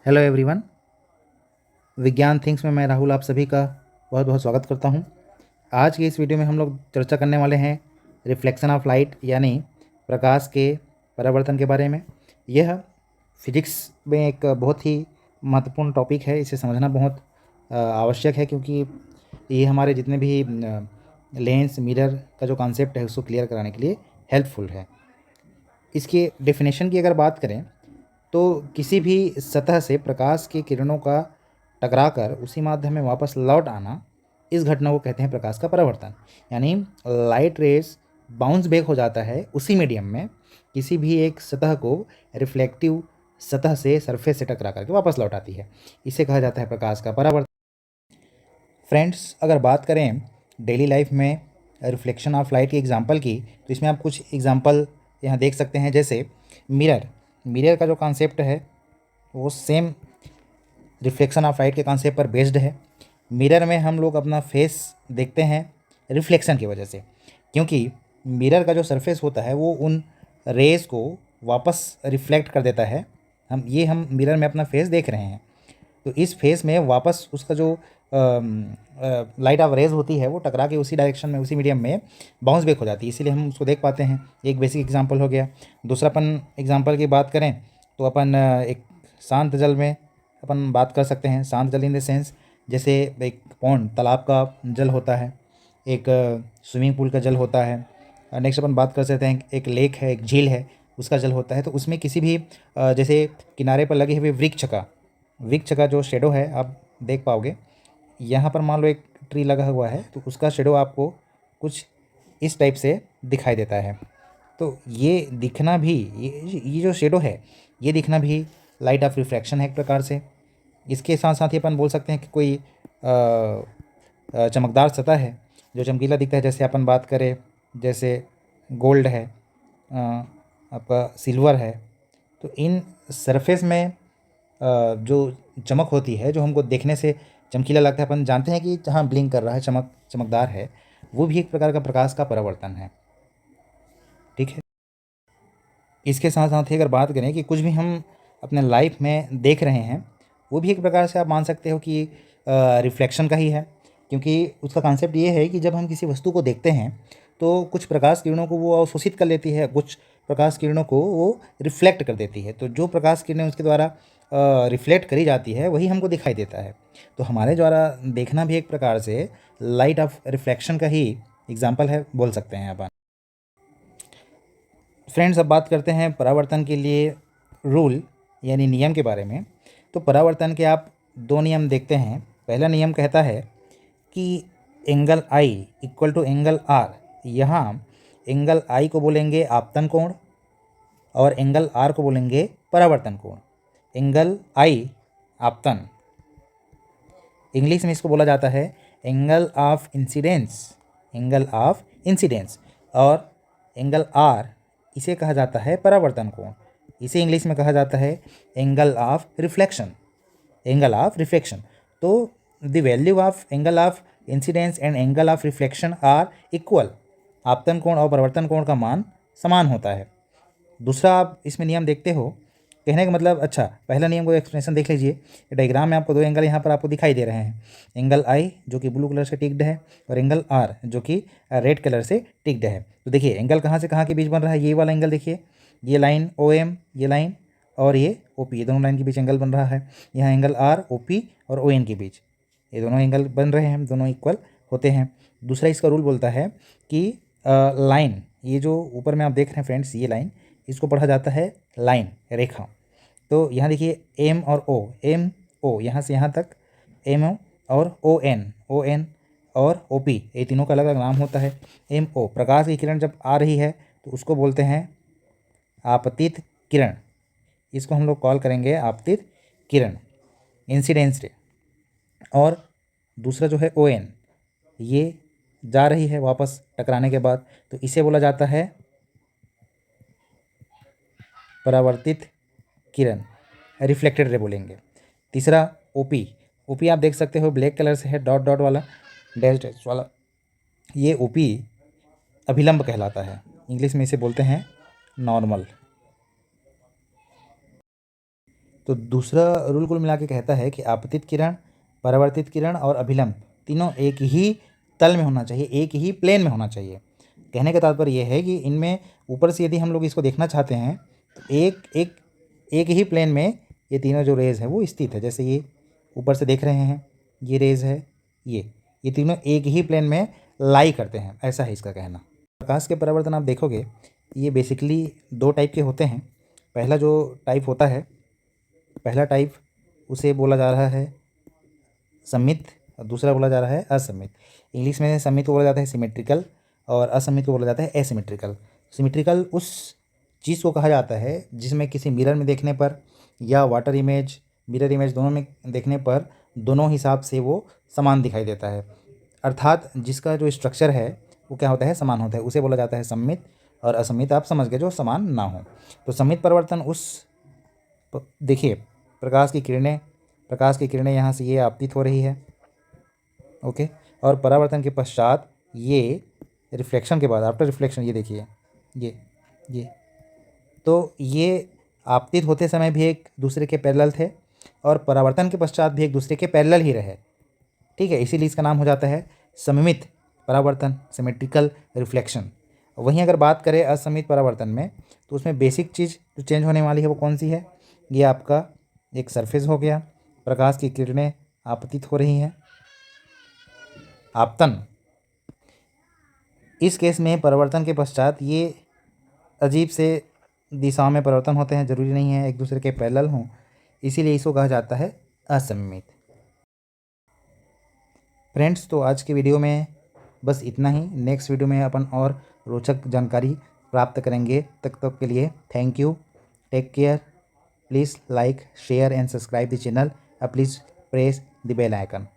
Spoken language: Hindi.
Hello everyone. विज्ञान थिंग्स में मैं राहुल आप सभी का बहुत बहुत स्वागत करता हूं। आज की इस वीडियो में हम लोग चर्चा करने वाले हैं रिफ्लेक्शन ऑफ लाइट यानी प्रकाश के परावर्तन के बारे में। यह फिजिक्स में एक बहुत ही महत्वपूर्ण टॉपिक है। इसे समझना बहुत आवश्यक है, क्योंकि ये हमारे जितने भी लेंस मिरर का जो कॉन्सेप्ट है उसको क्लियर कराने के लिए हेल्पफुल है। इसके डेफिनेशन की अगर बात करें तो किसी भी सतह से प्रकाश की किरणों का टकराकर उसी माध्यम में वापस लौट आना, इस घटना को कहते हैं प्रकाश का परावर्तन। यानी लाइट रेस बाउंस बैक हो जाता है उसी मीडियम में किसी भी एक सतह को रिफ्लेक्टिव सतह से सरफेस से टकरा करके वापस लौट आती है। इसे कहा जाता है प्रकाश का परावर्तन। फ्रेंड्स, अगर बात करें डेली लाइफ में रिफ्लेक्शन ऑफ लाइट की एग्जांपल की, तो इसमें आप कुछ एग्जांपल यहाँ देख सकते हैं। जैसे मिरर मिरर का जो कॉन्सेप्ट है वो सेम रिफ्लेक्शन ऑफ लाइट के कॉन्सेप्ट पर बेस्ड है। मिरर में हम लोग अपना फेस देखते हैं रिफ्लेक्शन की वजह से, क्योंकि मिरर का जो सरफेस होता है वो उन रेस को वापस रिफ्लेक्ट कर देता है। हम मिरर में अपना फेस देख रहे हैं, तो इस फेस में वापस उसका जो लाइट ऑफ रेज होती है वो टकरा के उसी डायरेक्शन में उसी मीडियम में बाउंस बैक हो जाती है, इसीलिए हम उसको देख पाते हैं। एक बेसिक एग्जांपल हो गया। दूसरा अपन एग्जांपल की बात करें तो अपन एक शांत जल में अपन बात कर सकते हैं। शांत जल इन द सेंस, जैसे एक पॉन्ड तालाब का जल होता है, एक स्विमिंग पूल का जल होता है। नेक्स्ट अपन बात कर सकते हैं एक लेक है, एक झील है, उसका जल होता है। तो उसमें किसी भी जैसे किनारे पर लगे हुए वृक्ष का जो शेडो है आप देख पाओगे। यहाँ पर मान लो एक ट्री लगा हुआ है तो उसका शेडो आपको कुछ इस टाइप से दिखाई देता है। तो ये दिखना भी, ये जो शेडो है ये दिखना भी लाइट ऑफ रिफ्रैक्शन है एक प्रकार से। इसके साथ साथ ही अपन बोल सकते हैं कि कोई चमकदार सतह है जो चमकीला दिखता है। जैसे अपन बात करें, जैसे गोल्ड है, आपका सिल्वर है, तो इन सरफेस में जो चमक होती है, जो हमको देखने से चमकीला लगता है, अपन जानते हैं कि जहाँ ब्लिंक कर रहा है, चमकदार है, वो भी एक प्रकार का प्रकाश का परावर्तन है। ठीक है। इसके साथ साथ ही अगर बात करें कि कुछ भी हम अपने लाइफ में देख रहे हैं, वो भी एक प्रकार से आप मान सकते हो कि रिफ्लेक्शन का ही है। क्योंकि उसका कॉन्सेप्ट ये है कि जब हम किसी वस्तु को देखते हैं तो कुछ प्रकाश किरणों को वो अवशोषित कर लेती है, कुछ प्रकाश किरणों को वो रिफ्लेक्ट कर देती है। तो जो प्रकाश किरणें उसके द्वारा रिफ्लेक्ट करी जाती है वही हमको दिखाई देता है। तो हमारे द्वारा देखना भी एक प्रकार से लाइट ऑफ रिफ्लेक्शन का ही एग्जाम्पल है, बोल सकते हैं अपन। फ्रेंड्स, अब बात करते हैं परावर्तन के लिए रूल यानी नियम के बारे में। तो परावर्तन के आप दो नियम देखते हैं। पहला नियम कहता है कि angle I equal to angle R. यहाँ एंगल आई को बोलेंगे आपतन कोण और एंगल आर को बोलेंगे परावर्तन कोण। एंगल आई आपतन, इंग्लिश में इसको बोला जाता है एंगल ऑफ इंसिडेंस, और एंगल आर इसे कहा जाता है परावर्तन कोण। इसे इंग्लिश में कहा जाता है एंगल ऑफ रिफ्लेक्शन। तो the value of angle of incidence and angle of reflection are equal. आपतन कोण और परावर्तन कोण का मान समान होता है। दूसरा आप इसमें नियम देखते हो, कहने का मतलब, अच्छा पहला नियम को एक्सप्लेनेशन देख लीजिए। डायग्राम में आपको दो एंगल यहाँ पर आपको दिखाई दे रहे हैं। एंगल आई जो कि ब्लू कलर से टिक्ड है और एंगल आर जो कि रेड कलर से टिक्ड है। तो देखिए एंगल कहाँ से कहाँ के बीच बन रहा है, ये वाला एंगल देखिए, ये लाइन ओ एम, ये लाइन और ये ओ पी, ये दोनों लाइन के बीच एंगल बन रहा है। यहाँ एंगल आर ओ पी और ओ एन के बीच ये दोनों एंगल बन रहे हैं, दोनों इक्वल होते हैं। दूसरा इसका रूल बोलता है कि लाइन, ये जो ऊपर में आप देख रहे हैं फ्रेंड्स, ये लाइन, इसको पढ़ा जाता है लाइन, रेखा। तो यहाँ देखिए एम ओ यहाँ से यहाँ तक एम ओ, और ओ एन और ओ पी, ये तीनों का अलग अलग नाम होता है। एम ओ, प्रकाश की किरण जब आ रही है तो उसको बोलते हैं आपतित किरण, इसको हम लोग कॉल करेंगे आपतित किरण, इंसिडेंस रे। और दूसरा जो है ओ एन, ये जा रही है वापस टकराने के बाद, तो इसे बोला जाता है परावर्तित किरण, रिफ्लेक्टेड रे बोलेंगे। तीसरा ओपी, ओपी आप देख सकते हो ब्लैक कलर से है, डॉट डॉट वाला, डैश डैश वाला, ये ओपी अभिलंब कहलाता है। इंग्लिश में इसे बोलते हैं नॉर्मल। तो दूसरा रूल कुल मिला के कहता है कि आपतित किरण, परावर्तित किरण और अभिलंब तीनों एक ही तल में होना चाहिए, एक ही प्लेन में होना चाहिए। कहने का तात्पर्य यह है कि इनमें ऊपर से यदि हम लोग इसको देखना चाहते हैं तो एक ही प्लेन में ये तीनों जो रेज़ है वो स्थित है। जैसे ये ऊपर से देख रहे हैं, ये रेज़ है, ये तीनों एक ही प्लेन में लाई करते हैं, ऐसा है इसका कहना। प्रकाश के परावर्तन आप देखोगे ये बेसिकली दो टाइप के होते हैं। पहला जो टाइप होता है, पहला टाइप उसे बोला जा रहा है सममित और दूसरा बोला जा रहा है असममित। इंग्लिश में सममित को बोला जाता है सिमेट्रिकल और असममित को बोला जाता है एसिमेट्रिकल। सिमेट्रिकल उस चीज़ को कहा जाता है जिसमें किसी मिरर में देखने पर या वाटर इमेज, मिरर इमेज दोनों में देखने पर दोनों हिसाब से वो समान दिखाई देता है, अर्थात जिसका जो स्ट्रक्चर है वो क्या होता है, समान होता है, उसे बोला जाता है सममित। और असममित आप समझ गए, जो समान ना हो। तो सममित परिवर्तन देखिए प्रकाश की किरणें यहाँ से ये आपतित हो रही है, ओके, और परावर्तन के पश्चात ये रिफ्लेक्शन के बाद, आफ्टर रिफ्लेक्शन, ये देखिए ये तो ये आपतित होते समय भी एक दूसरे के पैरेलल थे और परावर्तन के पश्चात भी एक दूसरे के पैरेलल ही रहे, ठीक है। इसीलिए इसका नाम हो जाता है सममित परावर्तन, सिमेट्रिकल रिफ्लेक्शन। वहीं अगर बात करें असममित परावर्तन में तो उसमें बेसिक चीज़ जो चेंज होने वाली है वो कौन सी है, ये आपका एक सरफेस हो गया, प्रकाश की किरणें आपतित हो रही हैं, आपतन। इस केस में परावर्तन के पश्चात ये अजीब से दिशाओं में परिवर्तन होते हैं, ज़रूरी नहीं है एक दूसरे के पैरेलल हों, इसीलिए इसको कहा जाता है असममित। फ्रेंड्स, तो आज की वीडियो में बस इतना ही। नेक्स्ट वीडियो में अपन और रोचक जानकारी प्राप्त करेंगे। तब तक के लिए thank you, take care, please like, share and subscribe the channel, please press the bell icon.